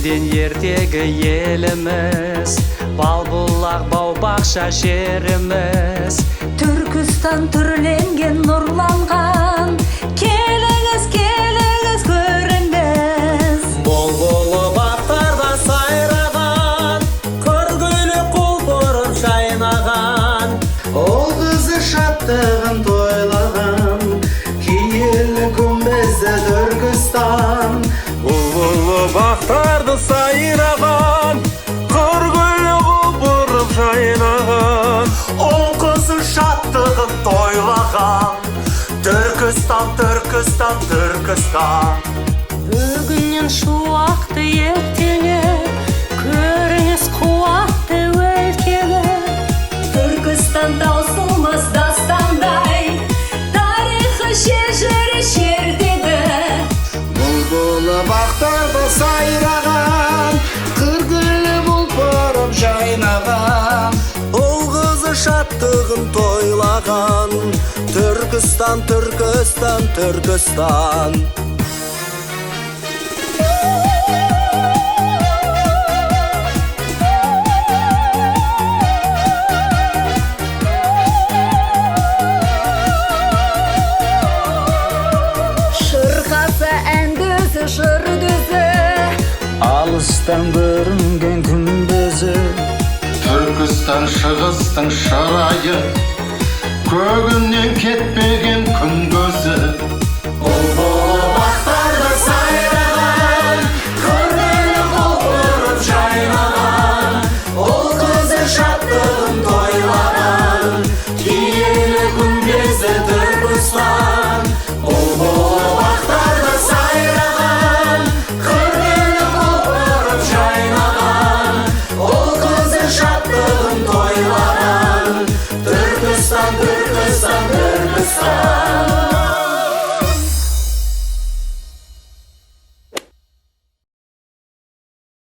Ертеден ертегі еліміз, Балбұлақ бау-бақша жеріміз. Түркістан түрленген, нұрланған, келіңіз, келіңіз, көріңіз. Бол-болы бақтарда сайраған, көргілі құлпырып жайнаған. Ол қызы шаттығын тойлаған, киелі күмбезді Түркістан. Бұл бақтарды сайраған, көргілі құлпырып жайнаған. Ол қызы шаттығын тойлаған, Түркістан, Түркістан, Түркістан. Бүгіннен шуақты ертеңі, көріңіз қуатты өлкені. Түркістан таусылмас дастандай, тарихы шежірі шертеді. Бұлбұлы бақтарда сайраған, қыргүлі құлпырып жайнаған. Ол қызы шаттығын тойлаған, Түркістан, Түркістан, Түркістан. Шырқасы әндізі, жырдізі, Алыстан көрінген күмбезі. Түркістан шығыстың шырайы, көгінен кетпеген күн көзі. Бұлбұлы